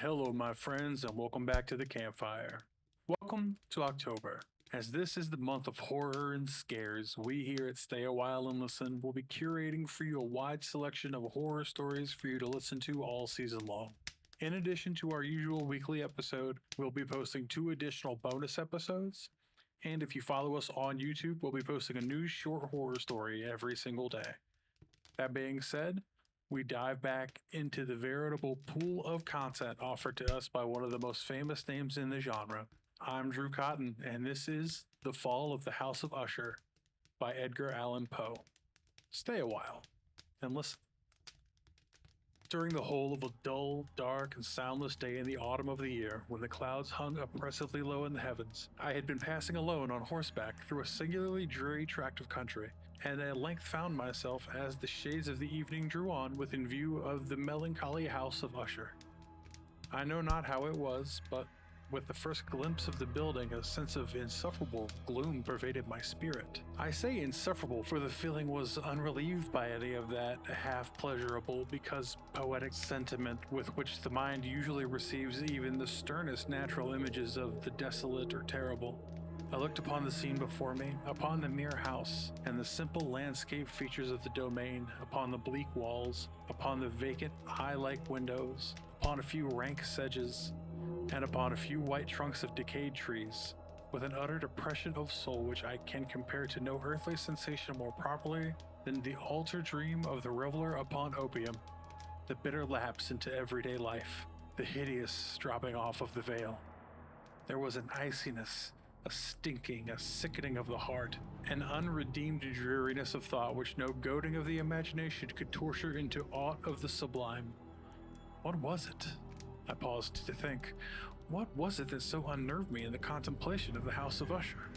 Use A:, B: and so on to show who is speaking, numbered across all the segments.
A: Hello, my friends, and welcome back to the campfire. Welcome to October. As this is the month of horror and scares, we here at Stay a While and Listen will be curating for you a wide selection of horror stories for you to listen to all season long. In addition to our usual weekly episode, we'll be posting 2 additional bonus episodes. And if you follow us on YouTube, we'll be posting a new short horror story every single day. That being said, we dive back into the veritable pool of content offered to us by one of the most famous names in the genre. I'm Drew Cotton, and this is The Fall of the House of Usher by Edgar Allan Poe. Stay a while and listen. During the whole of a dull, dark, and soundless day in the autumn of the year, when the clouds hung oppressively low in the heavens, I had been passing alone on horseback through a singularly dreary tract of country, and at length found myself, as the shades of the evening drew on, within view of the melancholy house of Usher. I know not how it was, but with the first glimpse of the building, a sense of insufferable gloom pervaded my spirit. I say insufferable, for the feeling was unrelieved by any of that half-pleasurable, because poetic sentiment with which the mind usually receives even the sternest natural images of the desolate or terrible. I looked upon the scene before me, upon the mere house, and the simple landscape features of the domain, upon the bleak walls, upon the vacant, eye-like windows, upon a few rank sedges, and upon a few white trunks of decayed trees, with an utter depression of soul which I can compare to no earthly sensation more properly than the altar dream of the reveler upon opium, the bitter lapse into everyday life, the hideous dropping off of the veil. There was an iciness, a stinking, a sickening of the heart, an unredeemed dreariness of thought which no goading of the imagination could torture into aught of the sublime. What was it? I paused to think. What was it that so unnerved me in the contemplation of the house of Usher?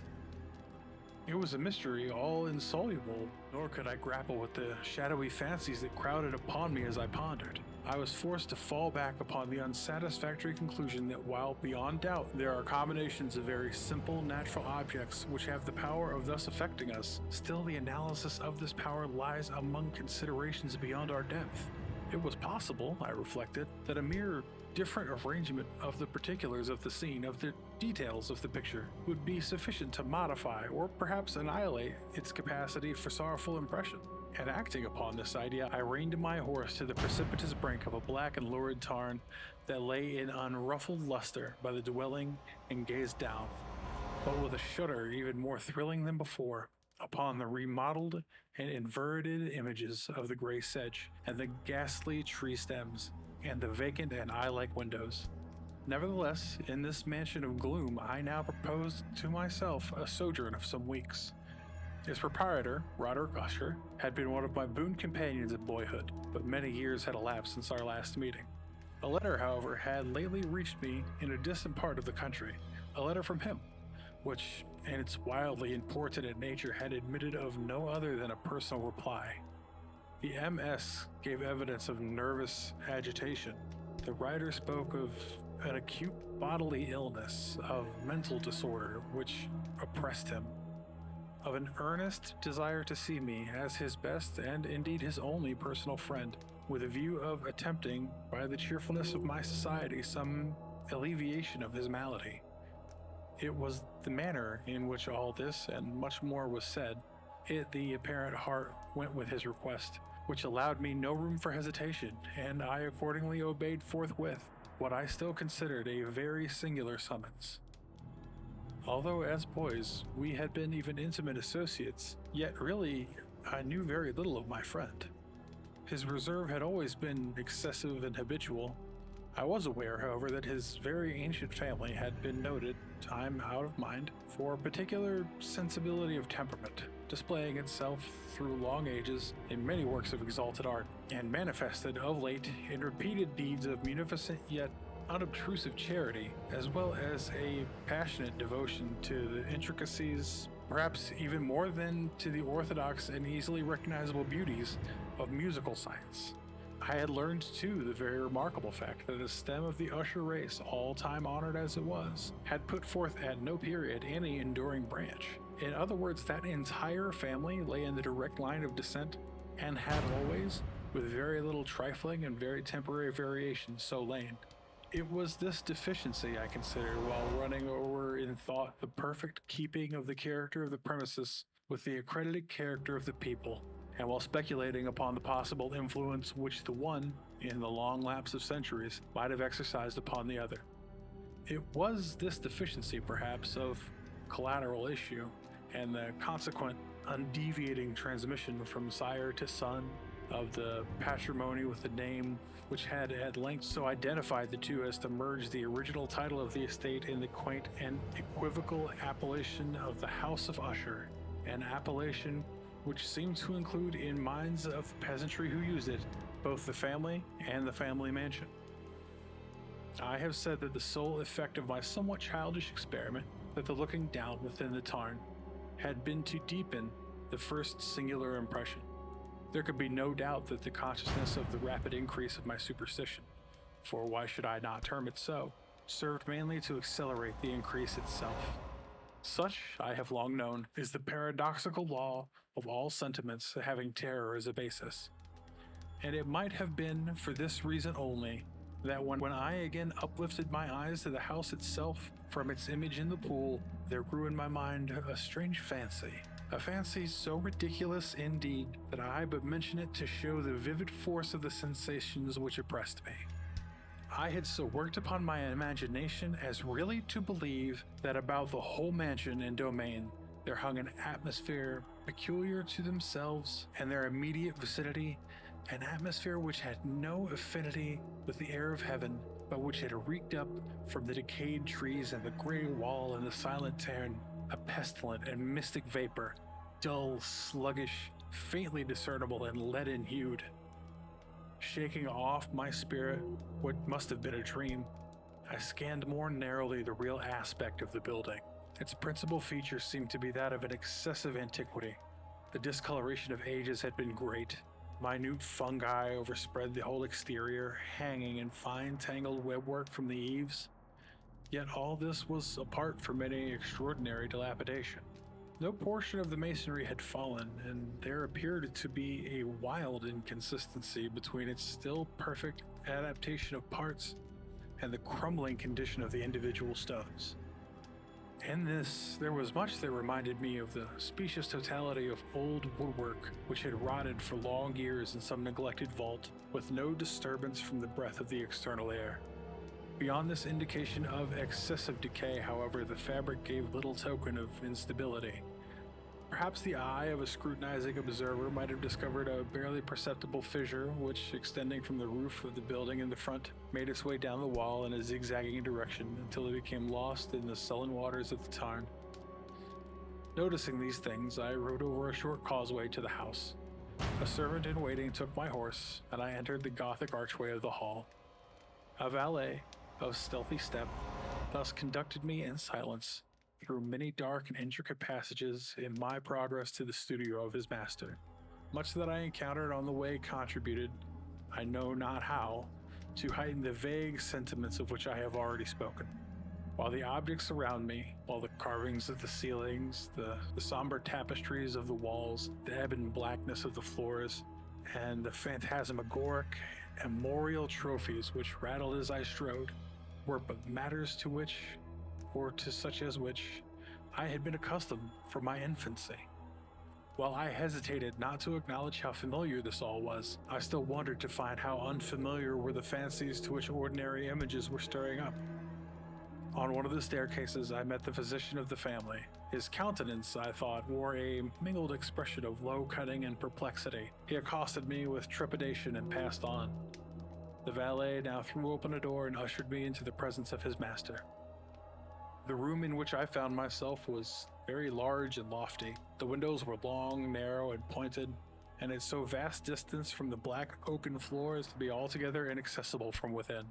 A: It was a mystery all insoluble, nor could I grapple with the shadowy fancies that crowded upon me as I pondered. I was forced to fall back upon the unsatisfactory conclusion that while beyond doubt there are combinations of very simple natural objects which have the power of thus affecting us, still the analysis of this power lies among considerations beyond our depth. It was possible, I reflected, that a mere different arrangement of the particulars of the scene, of the details of the picture, would be sufficient to modify or perhaps annihilate its capacity for sorrowful impression. And acting upon this idea, I reined my horse to the precipitous brink of a black and lurid tarn that lay in unruffled luster by the dwelling and gazed down, but with a shudder even more thrilling than before, upon the remodeled and inverted images of the gray sedge and the ghastly tree stems and the vacant and eye-like windows. Nevertheless, in this mansion of gloom, I now proposed to myself a sojourn of some weeks. Its proprietor, Roderick Usher, had been one of my boon companions in boyhood, but many years had elapsed since our last meeting. A letter, however, had lately reached me in a distant part of the country, a letter from him, which, in its wildly importunate nature, had admitted of no other than a personal reply. The MS gave evidence of nervous agitation. The writer spoke of an acute bodily illness, of mental disorder which oppressed him, of an earnest desire to see me as his best and indeed his only personal friend, with a view of attempting, by the cheerfulness of my society, some alleviation of his malady. It was the manner in which all this and much more was said, the apparent heart went with his request, which allowed me no room for hesitation, and I accordingly obeyed forthwith what I still considered a very singular summons. Although as boys we had been even intimate associates, yet really I knew very little of my friend. His reserve had always been excessive and habitual. I was aware, however, that his very ancient family had been noted, time out of mind, for a particular sensibility of temperament, displaying itself through long ages in many works of exalted art, and manifested of late in repeated deeds of munificent yet unobtrusive charity, as well as a passionate devotion to the intricacies, perhaps even more than to the orthodox and easily recognizable beauties of musical science. I had learned, too, the very remarkable fact that the stem of the Usher race, all time honored as it was, had put forth at no period any enduring branch. In other words, that entire family lay in the direct line of descent, and had always, with very little trifling and very temporary variation, so lain. It was this deficiency I considered while running over in thought the perfect keeping of the character of the premises with the accredited character of the people, and while speculating upon the possible influence which the one, in the long lapse of centuries, might have exercised upon the other. It was this deficiency, perhaps, of collateral issue, and the consequent undeviating transmission from sire to son of the patrimony with the name which had at length so identified the two as to merge the original title of the estate in the quaint and equivocal appellation of the House of Usher, an appellation which seemed to include in minds of the peasantry who used it both the family and the family mansion. I have said that the sole effect of my somewhat childish experiment, that the looking down within the tarn, had been to deepen the first singular impression. There could be no doubt that the consciousness of the rapid increase of my superstition, for why should I not term it so, served mainly to accelerate the increase itself. Such, I have long known, is the paradoxical law of all sentiments having terror as a basis. And it might have been for this reason only that when I again uplifted my eyes to the house itself from its image in the pool, there grew in my mind a strange fancy. A fancy so ridiculous indeed that I but mention it to show the vivid force of the sensations which oppressed me. I had so worked upon my imagination as really to believe that about the whole mansion and domain there hung an atmosphere peculiar to themselves and their immediate vicinity, an atmosphere which had no affinity with the air of heaven, but which had reeked up from the decayed trees and the gray wall and the silent tarn, a pestilent and mystic vapor, dull, sluggish, faintly discernible and leaden-hued. Shaking off my spirit what must have been a dream, I scanned more narrowly the real aspect of the building. Its principal feature seemed to be that of an excessive antiquity. The discoloration of ages had been great. Minute fungi overspread the whole exterior, hanging in fine tangled webwork from the eaves. Yet all this was apart from any extraordinary dilapidation. No portion of the masonry had fallen, and there appeared to be a wild inconsistency between its still perfect adaptation of parts and the crumbling condition of the individual stones. In this, there was much that reminded me of the specious totality of old woodwork which had rotted for long years in some neglected vault, with no disturbance from the breath of the external air. Beyond this indication of excessive decay, however, the fabric gave little token of instability. Perhaps the eye of a scrutinizing observer might have discovered a barely perceptible fissure which, extending from the roof of the building in the front, made its way down the wall in a zigzagging direction until it became lost in the sullen waters of the tarn. Noticing these things, I rode over a short causeway to the house. A servant in waiting took my horse, and I entered the Gothic archway of the hall. A valet, of stealthy step, thus conducted me in silence through many dark and intricate passages in my progress to the studio of his master. Much that I encountered on the way contributed, I know not how, to heighten the vague sentiments of which I have already spoken. While the objects around me, while the carvings of the ceilings, the somber tapestries of the walls, the ebon blackness of the floors, and the phantasmagoric and memorial trophies which rattled as I strode, were but matters to which, or to such as which, I had been accustomed from my infancy. While I hesitated not to acknowledge how familiar this all was, I still wondered to find how unfamiliar were the fancies to which ordinary images were stirring up. On one of the staircases, I met the physician of the family. His countenance, I thought, wore a mingled expression of low cunning and perplexity. He accosted me with trepidation and passed on. The valet now threw open a door and ushered me into the presence of his master. The room in which I found myself was very large and lofty. The windows were long, narrow, and pointed, and at so vast distance from the black oaken floor as to be altogether inaccessible from within.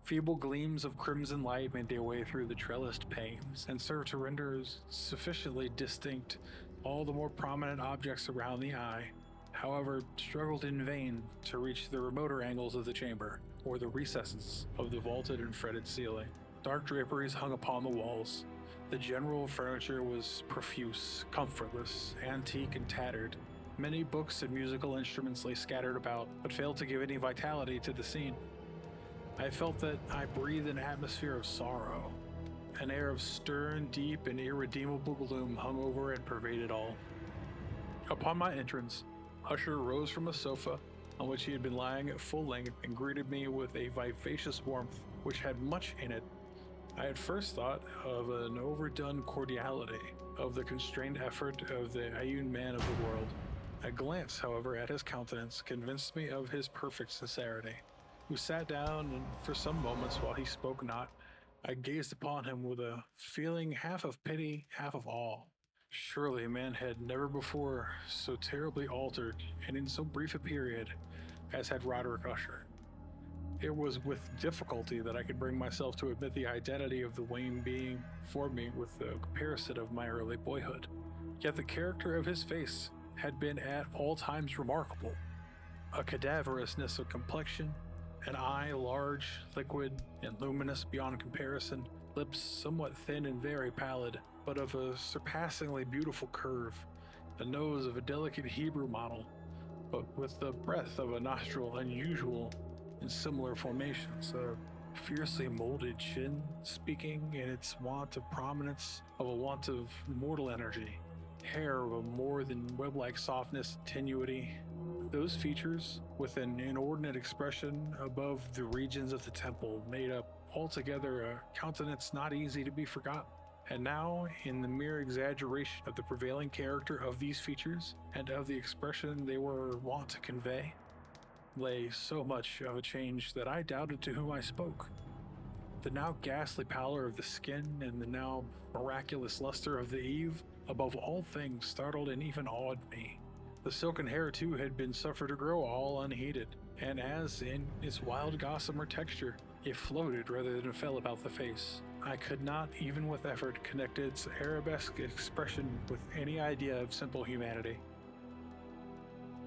A: Feeble gleams of crimson light made their way through the trellised panes, and served to render sufficiently distinct all the more prominent objects around the eye, however, struggled in vain to reach the remoter angles of the chamber, or the recesses of the vaulted and fretted ceiling. Dark draperies hung upon the walls. The general furniture was profuse, comfortless, antique, and tattered. Many books and musical instruments lay scattered about, but failed to give any vitality to the scene. I felt that I breathed an atmosphere of sorrow. An air of stern, deep, and irredeemable gloom hung over and pervaded all. Upon my entrance, Usher rose from a sofa on which he had been lying at full length and greeted me with a vivacious warmth which had much in it. I had first thought of an overdone cordiality, of the constrained effort of the Ayun man of the world. A glance, however, at his countenance convinced me of his perfect sincerity. We sat down, and for some moments while he spoke not, I gazed upon him with a feeling half of pity, half of awe. Surely man had never before so terribly altered, and in so brief a period, as had Roderick Usher. It was with difficulty that I could bring myself to admit the identity of the Wayne being before me with the comparison of my early boyhood. Yet the character of his face had been at all times remarkable. A cadaverousness of complexion, an eye large, liquid, and luminous beyond comparison, lips somewhat thin and very pallid, but of a surpassingly beautiful curve, a nose of a delicate Hebrew model, but with the breadth of a nostril unusual in similar formations, a fiercely molded chin, speaking in its want of prominence, of a want of mortal energy, hair of a more than web-like softness and tenuity. Those features, with an inordinate expression above the regions of the temple, made up altogether a countenance not easy to be forgotten. And now, in the mere exaggeration of the prevailing character of these features, and of the expression they were wont to convey, lay so much of a change that I doubted to whom I spoke. The now ghastly pallor of the skin and the now miraculous luster of the eve, above all things, startled and even awed me. The silken hair, too, had been suffered to grow all unheeded, and as in its wild gossamer texture, it floated rather than fell about the face. I could not, even with effort, connect its arabesque expression with any idea of simple humanity.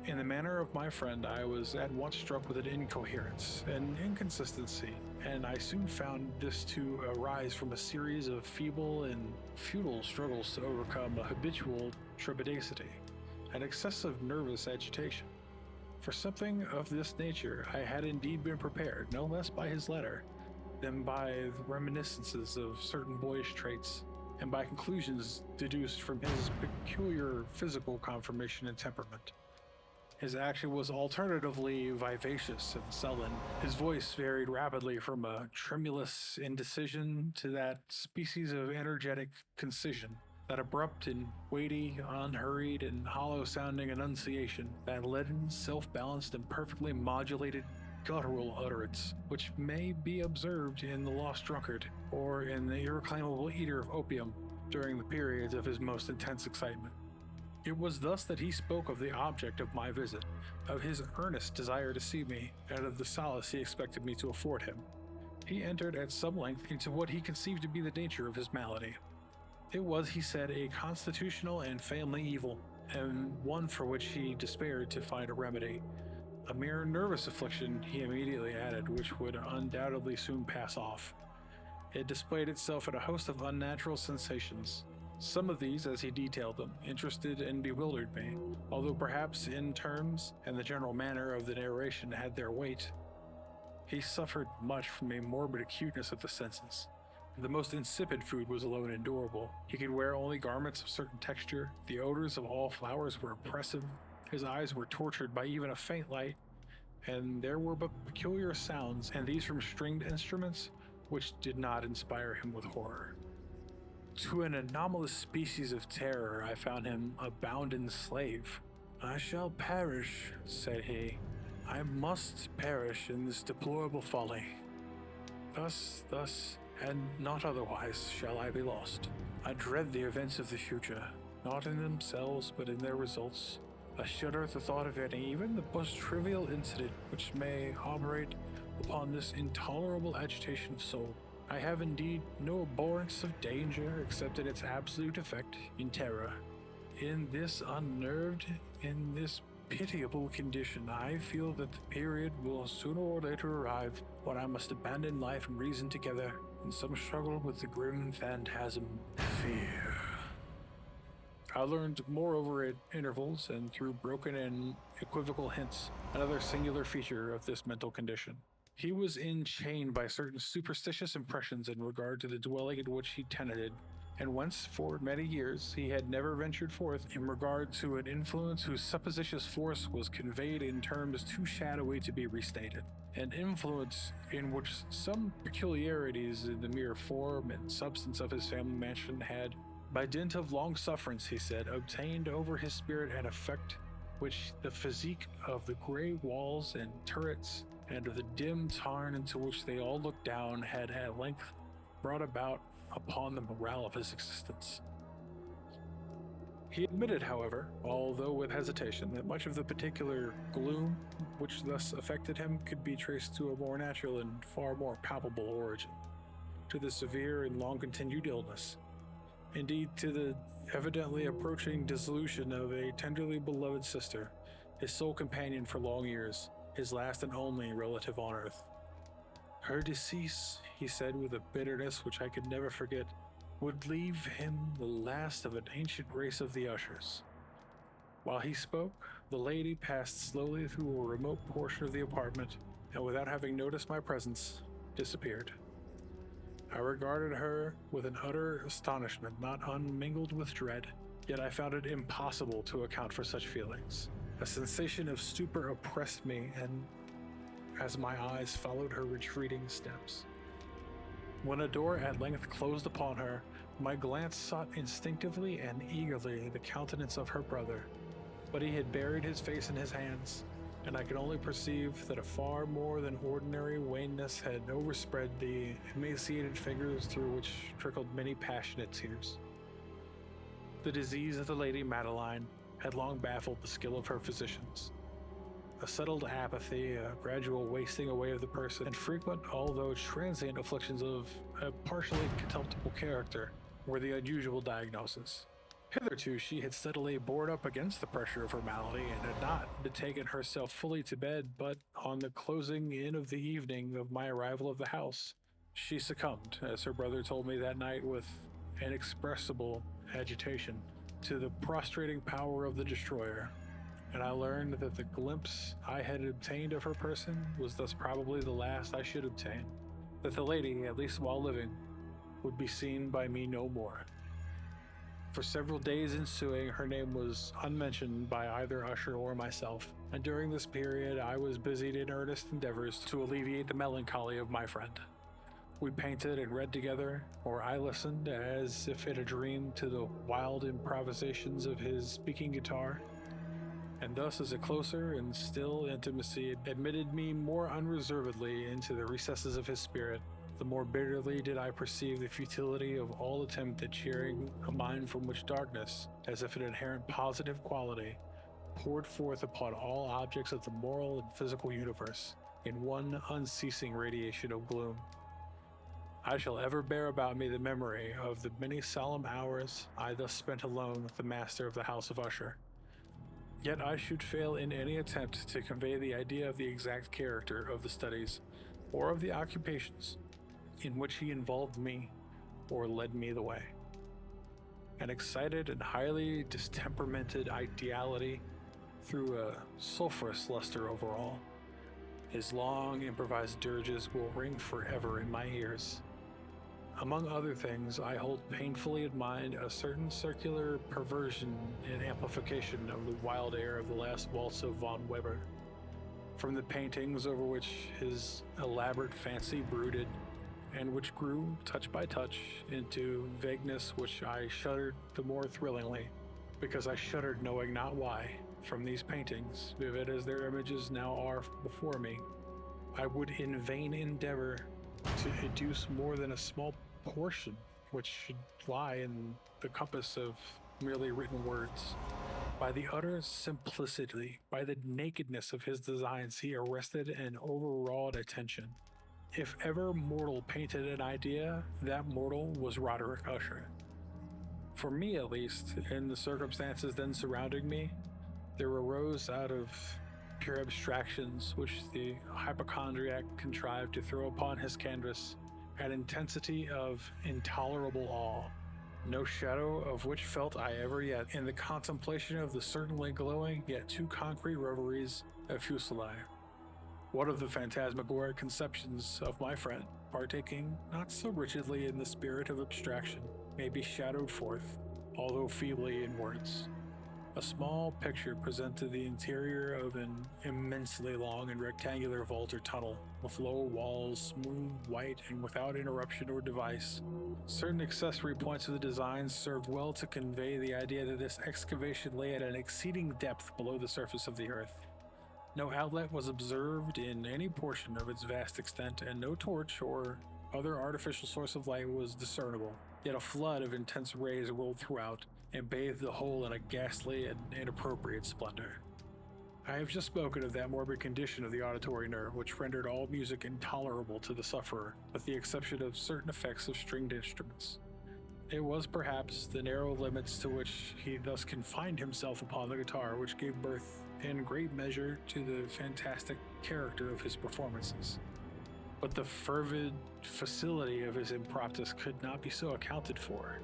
A: In the manner of my friend, I was at once struck with an incoherence, an inconsistency, and I soon found this to arise from a series of feeble and futile struggles to overcome a habitual trepidacity, an excessive nervous agitation. For something of this nature I had indeed been prepared, no less by his letter than by the reminiscences of certain boyish traits, and by conclusions deduced from his peculiar physical conformation and temperament. His action was alternatively vivacious and sullen. His voice varied rapidly from a tremulous indecision to that species of energetic concision, that abrupt and weighty, unhurried and hollow-sounding enunciation, that leaden, self-balanced and perfectly modulated guttural utterance, which may be observed in the lost drunkard, or in the irreclaimable eater of opium during the periods of his most intense excitement. It was thus that he spoke of the object of my visit, of his earnest desire to see me, and of the solace he expected me to afford him. He entered at some length into what he conceived to be the nature of his malady. It was, he said, a constitutional and family evil, and one for which he despaired to find a remedy. A mere nervous affliction, he immediately added, which would undoubtedly soon pass off. It displayed itself in a host of unnatural sensations. Some of these, as he detailed them, interested and bewildered me, although perhaps in terms and the general manner of the narration had their weight. He suffered much from a morbid acuteness of the senses. The most insipid food was alone endurable. He could wear only garments of certain texture. The odors of all flowers were oppressive. His eyes were tortured by even a faint light, and there were but peculiar sounds, and these from stringed instruments, which did not inspire him with horror. To an anomalous species of terror I found him a bounden slave. "I shall perish," said he. "I must perish in this deplorable folly. Thus, and not otherwise, shall I be lost. I dread the events of the future, not in themselves, but in their results. I shudder at the thought of any, even the most trivial incident which may operate upon this intolerable agitation of soul. I have indeed no abhorrence of danger except in its absolute effect, in terror. In this unnerved, in this pitiable condition, I feel that the period will sooner or later arrive when I must abandon life and reason together in some struggle with the grim phantasm, fear." I learned, moreover, at intervals and through broken and equivocal hints, another singular feature of this mental condition. He was enchained by certain superstitious impressions in regard to the dwelling in which he tenanted, and whence for many years he had never ventured forth in regard to an influence whose supposititious force was conveyed in terms too shadowy to be restated. An influence in which some peculiarities in the mere form and substance of his family mansion had, by dint of long sufferance, he said, obtained over his spirit an effect which the physique of the gray walls and turrets and of the dim tarn into which they all looked down had at length brought about upon the morale of his existence. He admitted, however, although with hesitation, that much of the particular gloom which thus affected him could be traced to a more natural and far more palpable origin, to the severe and long-continued illness, indeed to the evidently approaching dissolution of a tenderly beloved sister, his sole companion for long years, his last and only relative on earth. Her decease, he said with a bitterness which I could never forget, would leave him the last of an ancient race of the Ushers. While he spoke, the lady passed slowly through a remote portion of the apartment, and without having noticed my presence, disappeared. I regarded her with an utter astonishment not unmingled with dread, yet I found it impossible to account for such feelings. A sensation of stupor oppressed me, and as my eyes followed her retreating steps. When a door at length closed upon her, my glance sought instinctively and eagerly the countenance of her brother, but he had buried his face in his hands, and I could only perceive that a far more than ordinary wanness had overspread the emaciated fingers through which trickled many passionate tears. The disease of the Lady Madeline had long baffled the skill of her physicians. A settled apathy, a gradual wasting away of the person, and frequent, although transient, afflictions of a partially contemptible character were the unusual diagnosis. Hitherto she had steadily borne up against the pressure of her malady, and had not betaken herself fully to bed, but on the closing in of the evening of my arrival at the house, she succumbed, as her brother told me that night with inexpressible agitation, to the prostrating power of the destroyer, and I learned that the glimpse I had obtained of her person was thus probably the last I should obtain, that the lady, at least while living, would be seen by me no more. For several days ensuing, her name was unmentioned by either Usher or myself, and during this period I was busied in earnest endeavors to alleviate the melancholy of my friend. We painted and read together, or I listened, as if in a dream, to the wild improvisations of his speaking guitar, and thus as a closer and still intimacy admitted me more unreservedly into the recesses of his spirit, the more bitterly did I perceive the futility of all attempt at cheering a mind from which darkness, as if an inherent positive quality, poured forth upon all objects of the moral and physical universe in one unceasing radiation of gloom. I shall ever bear about me the memory of the many solemn hours I thus spent alone with the master of the house of Usher. Yet I should fail in any attempt to convey the idea of the exact character of the studies or of the occupations in which he involved me or led me the way. An excited and highly distemperamented ideality threw a sulphurous luster over all. His long improvised dirges will ring forever in my ears. Among other things, I hold painfully in mind a certain circular perversion and amplification of the wild air of the last waltz of von Weber. From the paintings over which his elaborate fancy brooded, and which grew, touch by touch, into vagueness which I shuddered the more thrillingly, because I shuddered knowing not why. From these paintings, vivid as their images now are before me, I would in vain endeavor to educe more than a small portion which should lie in the compass of merely written words. By the utter simplicity, by the nakedness of his designs, he arrested and overawed attention. If ever mortal painted an idea, that mortal was Roderick Usher. For me, at least, in the circumstances then surrounding me, there arose out of pure abstractions which the hypochondriac contrived to throw upon his canvas an intensity of intolerable awe, no shadow of which felt I ever yet in the contemplation of the certainly glowing yet too concrete reveries of Fuseli. One of the phantasmagoric conceptions of my friend, partaking not so rigidly in the spirit of abstraction, may be shadowed forth, although feebly in words. A small picture presented the interior of an immensely long and rectangular vault or tunnel, with low walls, smooth, white, and without interruption or device. Certain accessory points of the design served well to convey the idea that this excavation lay at an exceeding depth below the surface of the earth. No outlet was observed in any portion of its vast extent, and no torch or other artificial source of light was discernible. Yet a flood of intense rays rolled throughout, and bathed the whole in a ghastly and inappropriate splendor. I have just spoken of that morbid condition of the auditory nerve which rendered all music intolerable to the sufferer, with the exception of certain effects of stringed instruments. It was perhaps the narrow limits to which he thus confined himself upon the guitar which gave birth, in great measure, to the fantastic character of his performances. But the fervid facility of his impromptus could not be so accounted for.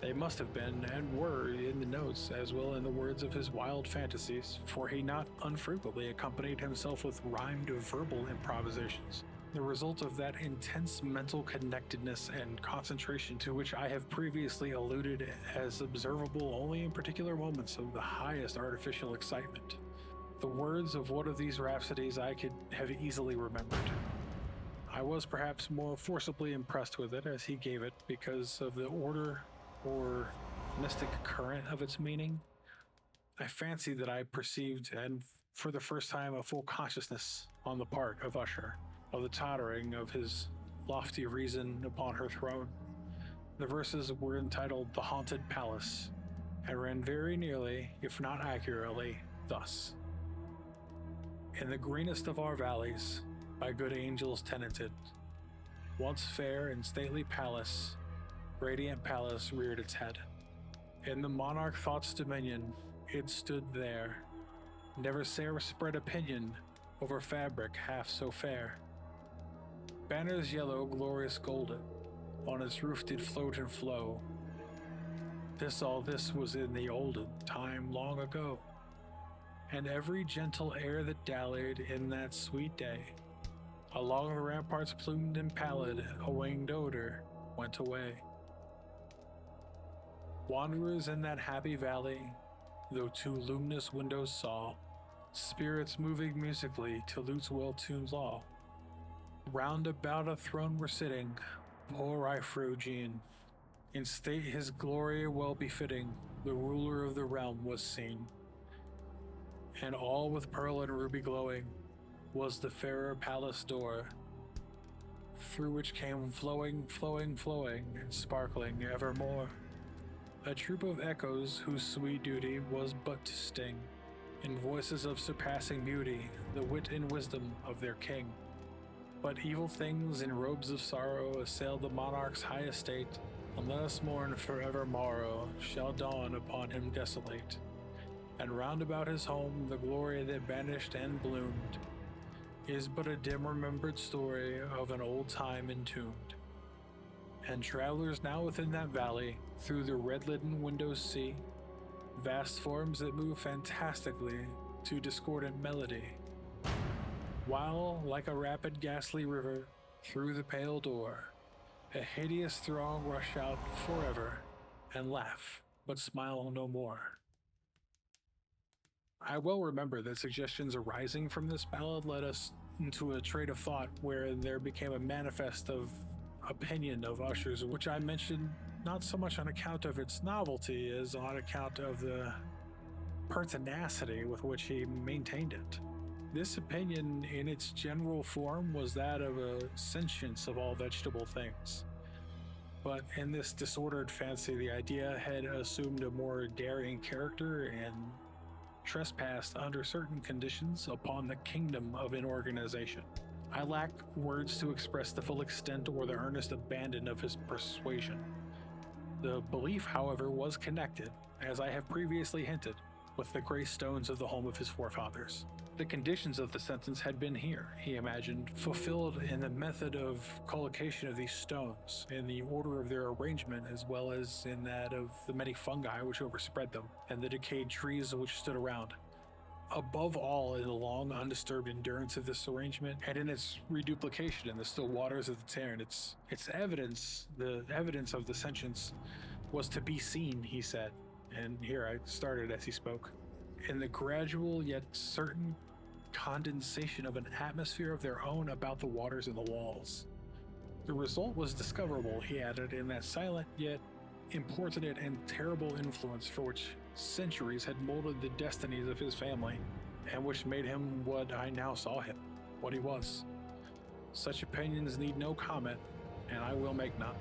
A: They must have been, and were, in the notes, as well in the words of his wild fantasies, for he not unfrequently accompanied himself with rhymed verbal improvisations, the result of that intense mental connectedness and concentration to which I have previously alluded as observable only in particular moments of the highest artificial excitement. The words of one of these rhapsodies I could have easily remembered. I was perhaps more forcibly impressed with it as he gave it because of the order or mystic current of its meaning. I fancy that I perceived, and for the first time, a full consciousness on the part of Usher, of the tottering of his lofty reason upon her throne. The verses were entitled The Haunted Palace, and ran very nearly, if not accurately, thus. In the greenest of our valleys, by good angels tenanted, once fair and stately palace, radiant palace reared its head. In the monarch thought's dominion, it stood there, never sae spread opinion over fabric half so fair. Banners yellow, glorious golden, on its roof did float and flow. All this was in the olden time long ago. And every gentle air that dallied in that sweet day, along the ramparts plumed and pallid, a winged odor went away. Wanderers in that happy valley, though two luminous windows saw, spirits moving musically to lute's well-tuned law. Round about a throne were sitting, poor Ifrugene. In state his glory well befitting, the ruler of the realm was seen. And all with pearl and ruby glowing was the fairer palace door, through which came flowing, and sparkling evermore a troop of echoes whose sweet duty was but to sting, in voices of surpassing beauty, the wit and wisdom of their king. But evil things in robes of sorrow assailed the monarch's high estate, and let us mourn forever morrow shall dawn upon him desolate. And round about his home the glory that vanished and bloomed is but a dim remembered story of an old time entombed. And travelers now within that valley, through the red-litten windows see vast forms that move fantastically to discordant melody, while, like a rapid ghastly river, through the pale door, a hideous throng rush out forever, and laugh, but smile no more. I well remember that suggestions arising from this ballad led us into a trade of thought where there became a manifest of opinion of Usher's, which I mentioned not so much on account of its novelty as on account of the pertinacity with which he maintained it. This opinion in its general form was that of a sentience of all vegetable things. But in this disordered fancy, the idea had assumed a more daring character and trespassed under certain conditions upon the kingdom of an organization. I lack words to express the full extent or the earnest abandon of his persuasion. The belief, however, was connected, as I have previously hinted, with the gray stones of the home of his forefathers. The conditions of the sentence had been here, he imagined, fulfilled in the method of collocation of these stones, in the order of their arrangement, as well as in that of the many fungi which overspread them, and the decayed trees which stood around. above all in the long, undisturbed endurance of this arrangement and in its reduplication in the still waters of the Tarn. Its evidence, the evidence of the sentience, was to be seen, he said, and here I started as he spoke, in the gradual yet certain condensation of an atmosphere of their own about the waters and the walls. The result was discoverable, he added, in that silent yet importunate and terrible influence for which centuries had molded the destinies of his family, and which made him what I now saw him, what he was. Such opinions need no comment, and I will make none.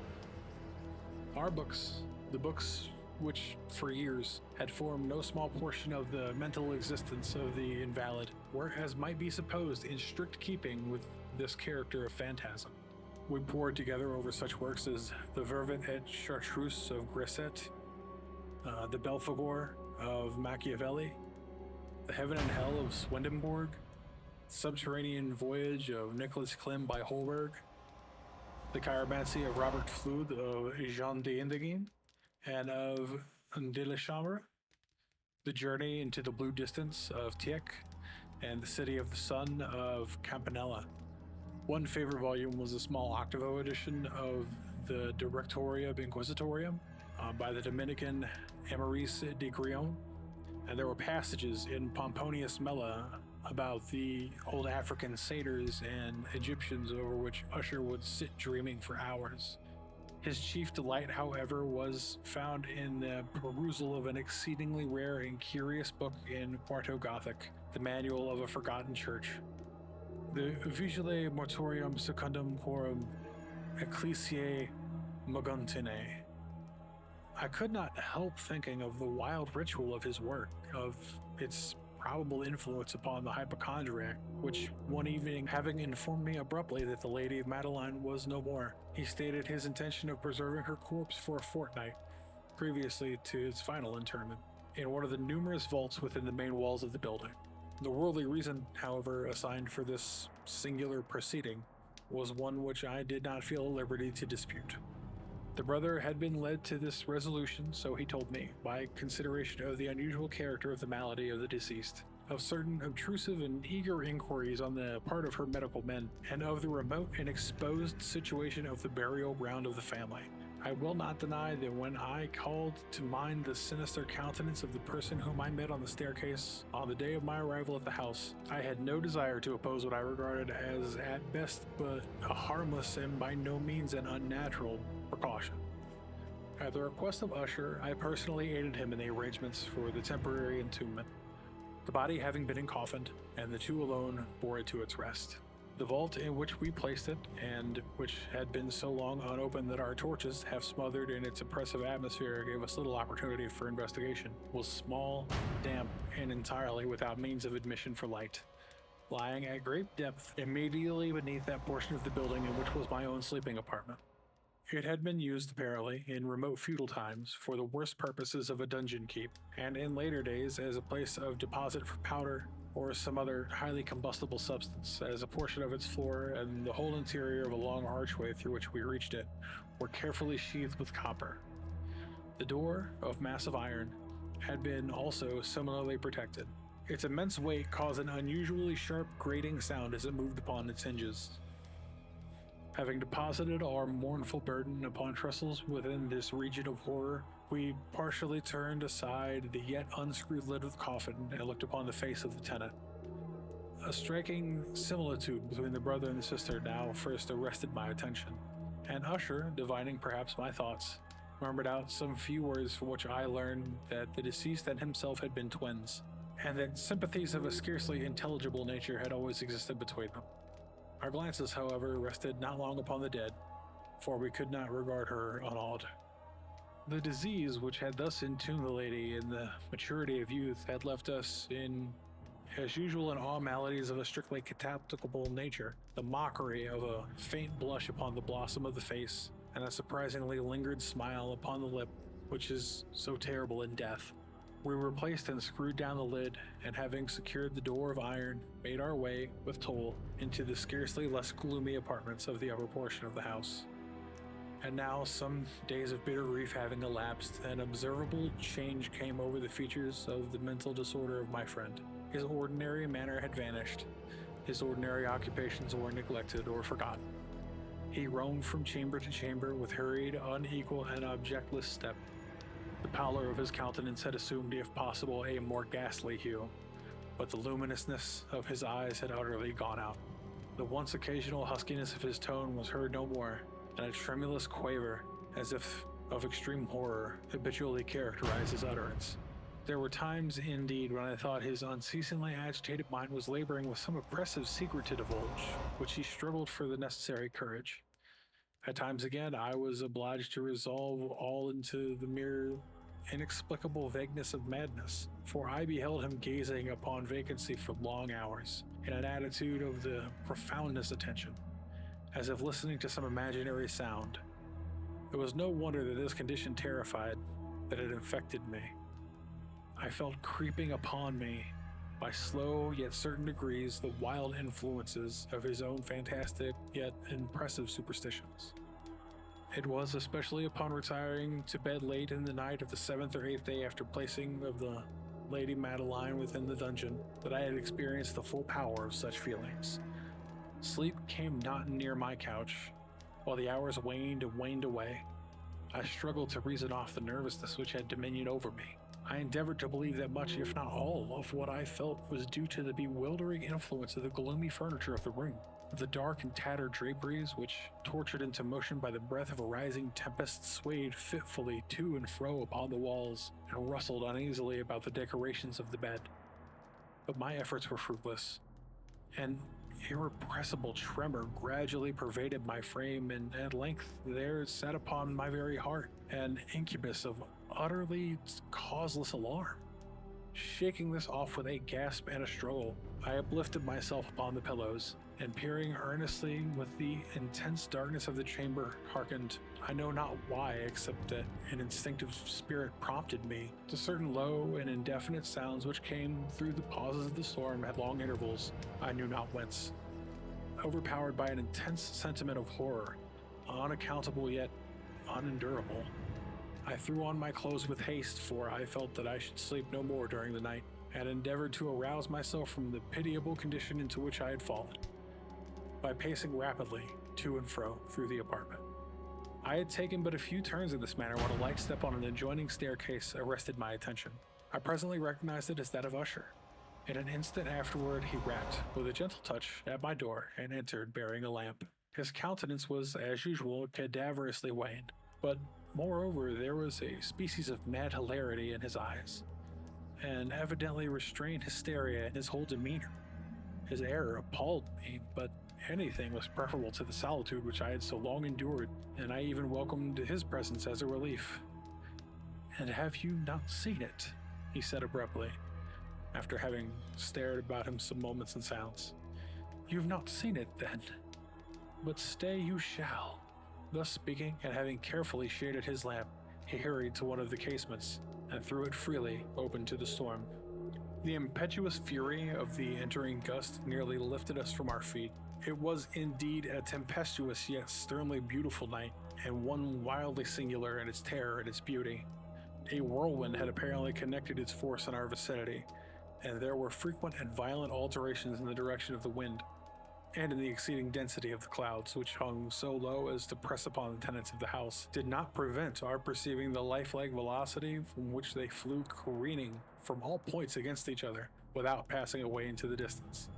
A: Our books, the books which for years had formed no small portion of the mental existence of the invalid, were, as might be supposed, in strict keeping with this character of phantasm. We pored together over such works as the Vervet et Chartreuse of Grisset, the Belphegor of Machiavelli, the Heaven and Hell of Swedenborg, Subterranean Voyage of Nicholas Klim by Holberg, the Chiromancy of Robert Flood of Jean d'Indigene, and of De la Chambre, the Journey into the Blue Distance of Tieck, and the City of the Sun of Campanella. One favorite volume was a small octavo edition of the Directorium Inquisitorium by the Dominican Amaris de Grion, and there were passages in Pomponius Mela about the old African satyrs and Egyptians over which Usher would sit dreaming for hours. His chief delight, however, was found in the perusal of an exceedingly rare and curious book in Quarto Gothic, the Manual of a Forgotten Church, the Vigile Mortuorium Secundum Coram Ecclesiae Moguntinae. I could not help thinking of the wild ritual of his work, of its probable influence upon the hypochondriac, which one evening, having informed me abruptly that the Lady of Madeline was no more, he stated his intention of preserving her corpse for a fortnight, previously to its final interment, in one of the numerous vaults within the main walls of the building. The worldly reason, however, assigned for this singular proceeding was one which I did not feel at liberty to dispute. The brother had been led to this resolution, so he told me, by consideration of the unusual character of the malady of the deceased, of certain obtrusive and eager inquiries on the part of her medical men, and of the remote and exposed situation of the burial ground of the family. I will not deny that when I called to mind the sinister countenance of the person whom I met on the staircase on the day of my arrival at the house, I had no desire to oppose what I regarded as at best but a harmless and by no means an unnatural precaution. At the request of Usher, I personally aided him in the arrangements for the temporary entombment, the body having been encoffined, and the two alone bore it to its rest. The vault in which we placed it, and which had been so long unopened that our torches, half smothered in its oppressive atmosphere, gave us little opportunity for investigation, was small, damp, and entirely without means of admission for light, lying at great depth immediately beneath that portion of the building in which was my own sleeping apartment. It had been used, apparently, in remote feudal times for the worst purposes of a dungeon keep, and in later days as a place of deposit for powder or some other highly combustible substance, as a portion of its floor and the whole interior of a long archway through which we reached it were carefully sheathed with copper. The door, of massive iron, had been also similarly protected. Its immense weight caused an unusually sharp grating sound as it moved upon its hinges. Having deposited our mournful burden upon trestles within this region of horror, we partially turned aside the yet unscrewed lid of the coffin and looked upon the face of the tenant. A striking similitude between the brother and the sister now first arrested my attention, and Usher, divining perhaps my thoughts, murmured out some few words from which I learned that the deceased and himself had been twins, and that sympathies of a scarcely intelligible nature had always existed between them. Our glances, however, rested not long upon the dead, for we could not regard her unawed. The disease which had thus entombed the lady in the maturity of youth had left us in, as usual in all maladies of a strictly catapultable nature, the mockery of a faint blush upon the blossom of the face, and a surprisingly lingered smile upon the lip, which is so terrible in death. We replaced and screwed down the lid, and having secured the door of iron, made our way, with toll, into the scarcely less gloomy apartments of the upper portion of the house. And now, some days of bitter grief having elapsed, an observable change came over the features of the mental disorder of my friend. His ordinary manner had vanished. His ordinary occupations were neglected or forgotten. He roamed from chamber to chamber with hurried, unequal, and objectless step. The pallor of his countenance had assumed, if possible, a more ghastly hue, but the luminousness of his eyes had utterly gone out. The once occasional huskiness of his tone was heard no more, and a tremulous quaver, as if of extreme horror, habitually characterized his utterance. There were times, indeed, when I thought his unceasingly agitated mind was laboring with some oppressive secret to divulge, which he struggled for the necessary courage. At times again, I was obliged to resolve all into the mere inexplicable vagueness of madness, for I beheld him gazing upon vacancy for long hours, in an attitude of the profoundest attention, as if listening to some imaginary sound. It was no wonder that this condition terrified, that it infected me. I felt creeping upon me, by slow yet certain degrees, the wild influences of his own fantastic yet impressive superstitions. It was especially upon retiring to bed late in the night of the 7th or 8th day after placing of the Lady Madeline within the dungeon that I had experienced the full power of such feelings. Sleep came not near my couch, while the hours waned and waned away. I struggled to reason off the nervousness which had dominion over me. I endeavored to believe that much, if not all, of what I felt was due to the bewildering influence of the gloomy furniture of the room, of the dark and tattered draperies which, tortured into motion by the breath of a rising tempest, swayed fitfully to and fro upon the walls and rustled uneasily about the decorations of the bed. But my efforts were fruitless. An irrepressible tremor gradually pervaded my frame, and at length there sat upon my very heart an incubus of utterly causeless alarm. Shaking this off with a gasp and a struggle, I uplifted myself upon the pillows, and peering earnestly with the intense darkness of the chamber, hearkened, I know not why, except that an instinctive spirit prompted me, to certain low and indefinite sounds which came through the pauses of the storm at long intervals, I knew not whence. Overpowered by an intense sentiment of horror, unaccountable yet unendurable, I threw on my clothes with haste, for I felt that I should sleep no more during the night, and endeavored to arouse myself from the pitiable condition into which I had fallen, by pacing rapidly to and fro through the apartment. I had taken but a few turns in this manner when a light step on an adjoining staircase arrested my attention. I presently recognized it as that of Usher. In an instant afterward he rapped, with a gentle touch, at my door, and entered bearing a lamp. His countenance was, as usual, cadaverously wan, but moreover there was a species of mad hilarity in his eyes, and evidently restrained hysteria in his whole demeanor. His air appalled me, but anything was preferable to the solitude which I had so long endured, and I even welcomed his presence as a relief. "And have you not seen it?" he said abruptly, after having stared about him some moments in silence. "You've not seen it, then? But stay you shall." Thus speaking, and having carefully shaded his lamp, he hurried to one of the casements, and threw it freely open to the storm. The impetuous fury of the entering gust nearly lifted us from our feet. It was indeed a tempestuous yet sternly beautiful night, and one wildly singular in its terror and its beauty. A whirlwind had apparently connected its force in our vicinity, and there were frequent and violent alterations in the direction of the wind, and in the exceeding density of the clouds, which hung so low as to press upon the tenants of the house, did not prevent our perceiving the lifelike velocity from which they flew careening from all points against each other, without passing away into the distance.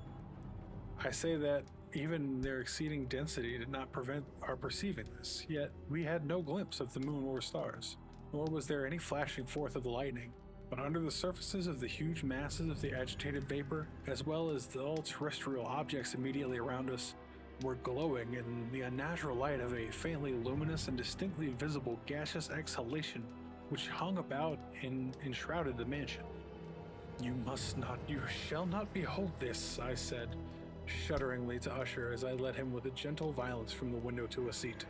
A: I say that even their exceeding density did not prevent our perceiving this, yet we had no glimpse of the moon or stars, nor was there any flashing forth of the lightning. But under the surfaces of the huge masses of the agitated vapor, as well as the all terrestrial objects immediately around us, were glowing in the unnatural light of a faintly luminous and distinctly visible gaseous exhalation which hung about and enshrouded the mansion. "You shall not behold this," I said, shudderingly to Usher as I led him with a gentle violence from the window to a seat.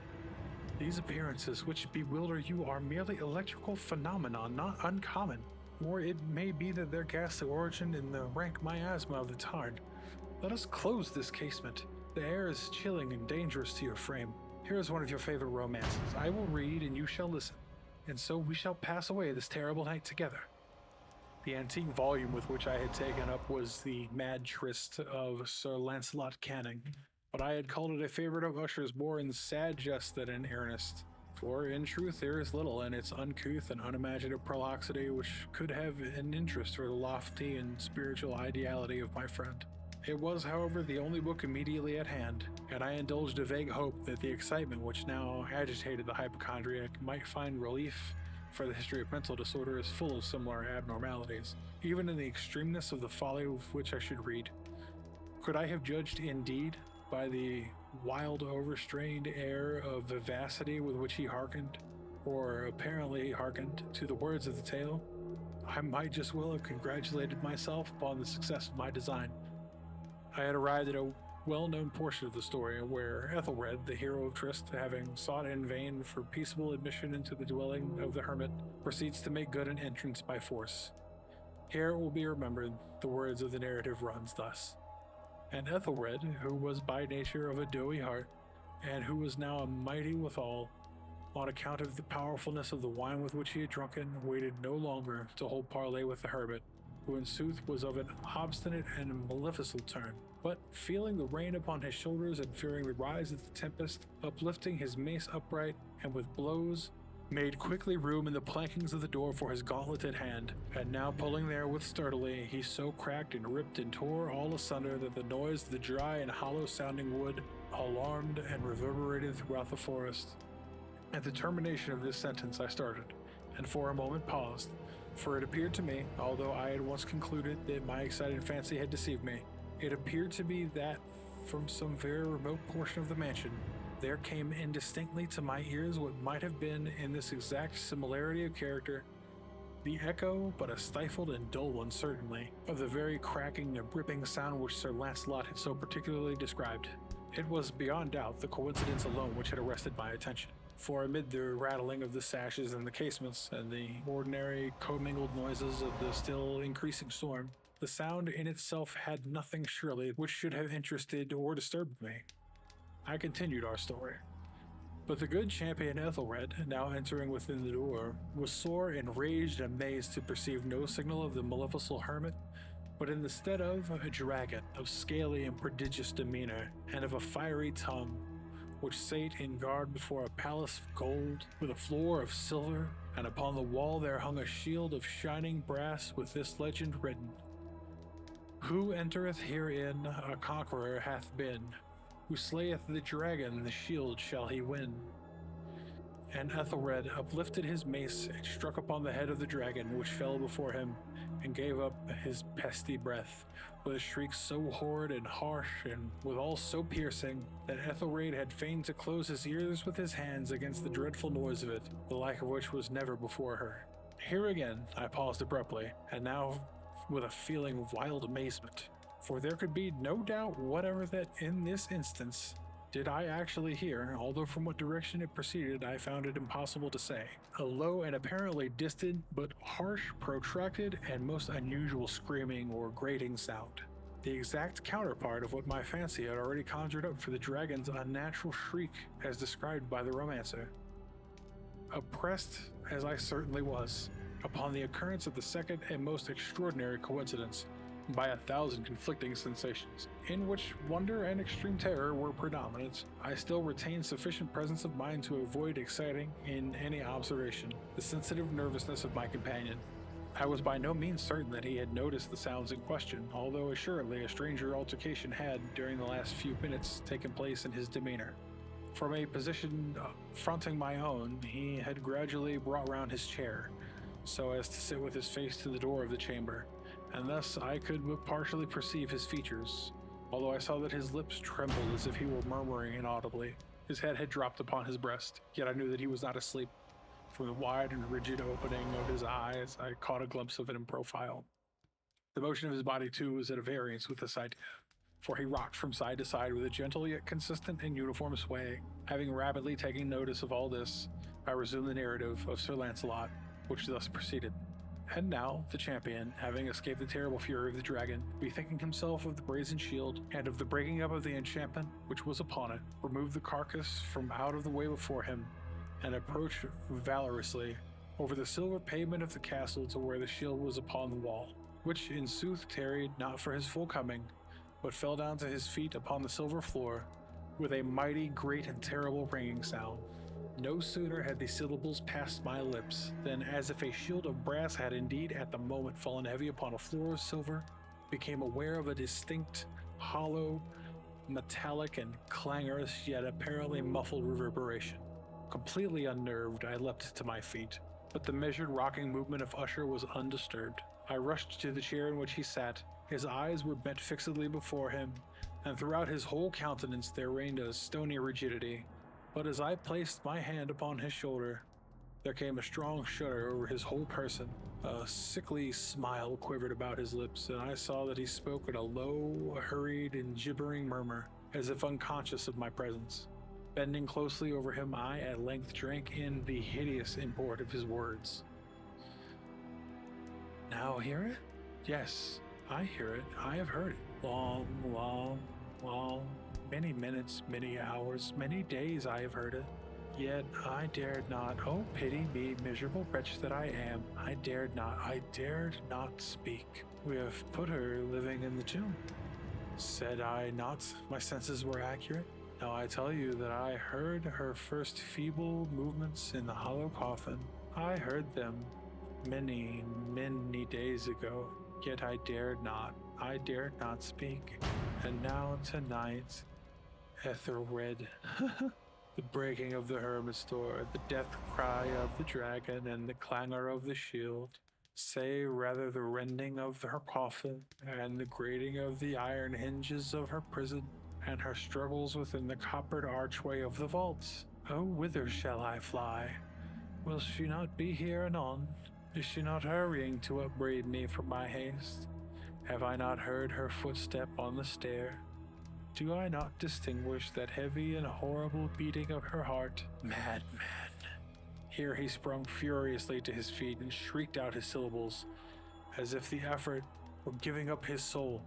A: "These appearances which bewilder you are merely electrical phenomena, not uncommon. Or it may be that their ghastly origin in the rank miasma of the tarn. Let us close this casement. The air is chilling and dangerous to your frame. Here is one of your favorite romances. I will read and you shall listen, and so we shall pass away this terrible night together." The antique volume with which I had taken up was the Mad Tryst of Sir Lancelot Canning, but I had called it a favorite of Usher's more in sad jest than in earnest. For in truth there is little in its uncouth and unimaginative prolixity which could have an interest for the lofty and spiritual ideality of my friend. It was, however, the only book immediately at hand, and I indulged a vague hope that the excitement which now agitated the hypochondriac might find relief, for the history of mental disorder is full of similar abnormalities, even in the extremeness of the folly of which I should read. Could I have judged indeed by the wild overstrained air of vivacity with which he hearkened, or apparently hearkened, to the words of the tale, I might just well have congratulated myself upon the success of my design. I had arrived at a well-known portion of the story where Ethelred, the hero of Tryst, having sought in vain for peaceable admission into the dwelling of the hermit, proceeds to make good an entrance by force. Here it will be remembered the words of the narrative runs thus. And Ethelred, who was by nature of a doughy heart, and who was now a mighty withal, on account of the powerfulness of the wine with which he had drunken, waited no longer to hold parley with the hermit, who in sooth was of an obstinate and maleficent turn, but feeling the rain upon his shoulders and fearing the rise of the tempest, uplifting his mace upright, and with blows made quickly room in the plankings of the door for his gauntleted hand, and now pulling therewith sturdily, he so cracked and ripped and tore all asunder that the noise of the dry and hollow-sounding wood alarmed and reverberated throughout the forest. At the termination of this sentence I started, and for a moment paused, for it appeared to me, although I had once concluded that my excited fancy had deceived me, it appeared to me that, from some very remote portion of the mansion, there came indistinctly to my ears what might have been, in this exact similarity of character, the echo, but a stifled and dull one certainly, of the very cracking and ripping sound which Sir Lancelot had so particularly described. It was beyond doubt the coincidence alone which had arrested my attention, for amid the rattling of the sashes and the casements, and the ordinary commingled noises of the still increasing storm, the sound in itself had nothing surely which should have interested or disturbed me. I continued our story. But the good champion Ethelred, now entering within the door, was sore enraged and amazed to perceive no signal of the maleficent hermit, but in the stead of a dragon of scaly and prodigious demeanor, and of a fiery tongue, which sate in guard before a palace of gold, with a floor of silver, and upon the wall there hung a shield of shining brass with this legend written, Who entereth herein a conqueror hath been, who slayeth the dragon the shield shall he win. And Ethelred uplifted his mace and struck upon the head of the dragon, which fell before him, and gave up his pesty breath, with a shriek so horrid and harsh, and withal so piercing, that Ethelred had feigned to close his ears with his hands against the dreadful noise of it, the like of which was never before heard. Here again I paused abruptly, and now with a feeling of wild amazement, for there could be no doubt whatever that in this instance did I actually hear, although from what direction it proceeded I found it impossible to say, a low and apparently distant, but harsh, protracted, and most unusual screaming or grating sound, the exact counterpart of what my fancy had already conjured up for the dragon's unnatural shriek as described by the romancer. Oppressed, as I certainly was, upon the occurrence of the second and most extraordinary coincidence, by 1,000 conflicting sensations, in which wonder and extreme terror were predominant, I still retained sufficient presence of mind to avoid exciting, in any observation, the sensitive nervousness of my companion. I was by no means certain that he had noticed the sounds in question, although assuredly a stranger altercation had, during the last few minutes, taken place in his demeanor. From a position fronting my own, he had gradually brought round his chair, so as to sit with his face to the door of the chamber, and thus I could but partially perceive his features, although I saw that his lips trembled as if he were murmuring inaudibly. His head had dropped upon his breast, yet I knew that he was not asleep. From the wide and rigid opening of his eyes, I caught a glimpse of it in profile. The motion of his body, too, was at a variance with this idea, for he rocked from side to side with a gentle yet consistent and uniform sway. Having rapidly taken notice of all this, I resumed the narrative of Sir Lancelot, which thus proceeded. And now, the champion, having escaped the terrible fury of the dragon, bethinking himself of the brazen shield, and of the breaking up of the enchantment which was upon it, removed the carcass from out of the way before him, and approached valorously, over the silver pavement of the castle to where the shield was upon the wall, which in sooth tarried not for his full coming, but fell down to his feet upon the silver floor, with a mighty, great, and terrible ringing sound. No sooner had these syllables passed my lips, than as if a shield of brass had indeed at the moment fallen heavy upon a floor of silver, became aware of a distinct, hollow, metallic, and clangorous, yet apparently muffled reverberation. Completely unnerved, I leapt to my feet, but the measured rocking movement of Usher was undisturbed. I rushed to the chair in which he sat. His eyes were bent fixedly before him, and throughout his whole countenance there reigned a stony rigidity. But as I placed my hand upon his shoulder, there came a strong shudder over his whole person. A sickly smile quivered about his lips, and I saw that he spoke in a low, hurried, and gibbering murmur, as if unconscious of my presence. Bending closely over him, I at length drank in the hideous import of his words. Now hear it? Yes, I hear it. I have heard it. Long, many minutes, many hours, many days I have heard it. Yet I dared not, oh pity me, miserable wretch that I am, I dared not speak. We have put her living in the tomb. Said I not my senses were accurate? Now I tell you that I heard her first feeble movements in the hollow coffin. I heard them many, many days ago, yet I dared not speak. And now tonight, Ethelred, the breaking of the hermit's door, the death cry of the dragon, and the clangor of the shield, say rather the rending of her coffin, and the grating of the iron hinges of her prison, and her struggles within the coppered archway of the vaults. Oh, whither shall I fly? Will she not be here anon? Is she not hurrying to upbraid me for my haste? Have I not heard her footstep on the stair? Do I not distinguish that heavy and horrible beating of her heart? Madman! Here he sprung furiously to his feet and shrieked out his syllables, as if the effort were giving up his soul.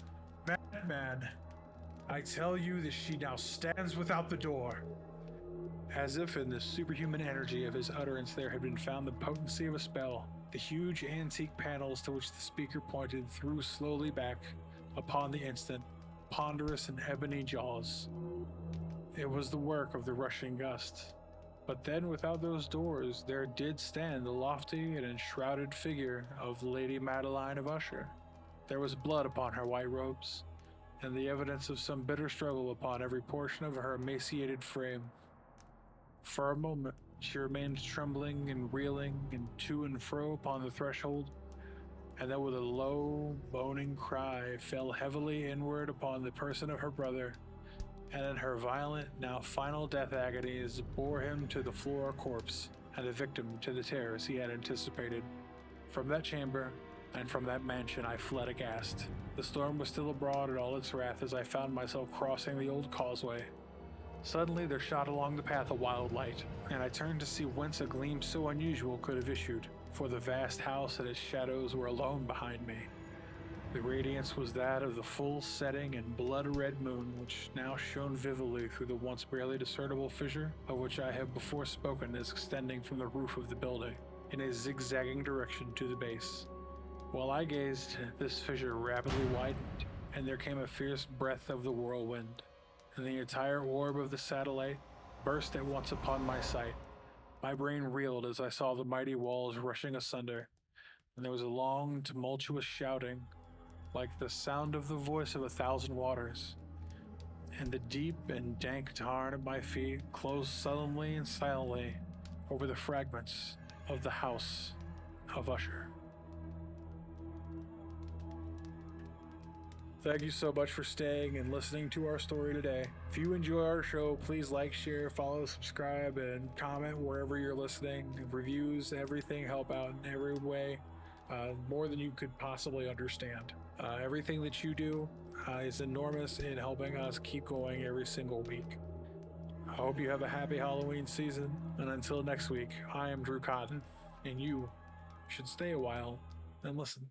A: Madman! I tell you that she now stands without the door. As if in the superhuman energy of his utterance there had been found the potency of a spell, the huge antique panels to which the speaker pointed threw slowly back, upon the instant, ponderous and ebony jaws. It was the work of the rushing gust. But then without those doors there did stand the lofty and enshrouded figure of Lady Madeline of Usher. There was blood upon her white robes, and the evidence of some bitter struggle upon every portion of her emaciated frame. For a moment she remained trembling and reeling and to and fro upon the threshold, and then with a low, moaning cry fell heavily inward upon the person of her brother, and in her violent, now final death agonies bore him to the floor a corpse, and a victim to the terrors he had anticipated. From that chamber, and from that mansion I fled aghast. The storm was still abroad in all its wrath as I found myself crossing the old causeway. Suddenly there shot along the path a wild light, and I turned to see whence a gleam so unusual could have issued, for the vast house and its shadows were alone behind me. The radiance was that of the full setting and blood-red moon, which now shone vividly through the once barely discernible fissure of which I have before spoken as extending from the roof of the building in a zigzagging direction to the base. While I gazed, this fissure rapidly widened, and there came a fierce breath of the whirlwind, and the entire orb of the satellite burst at once upon my sight. My brain reeled as I saw the mighty walls rushing asunder, and there was a long, tumultuous shouting, like the sound of the voice of 1,000 waters, and the deep and dank tarn at my feet closed sullenly and silently over the fragments of the house of Usher. Thank you so much for staying and listening to our story today. If you enjoy our show, please like, share, follow, subscribe, and comment wherever you're listening. Reviews, everything help out in every way, more than you could possibly understand. Everything that you do is enormous in helping us keep going every single week. I hope you have a happy Halloween season, and until next week, I am Drew Cotton, and you should stay a while and listen.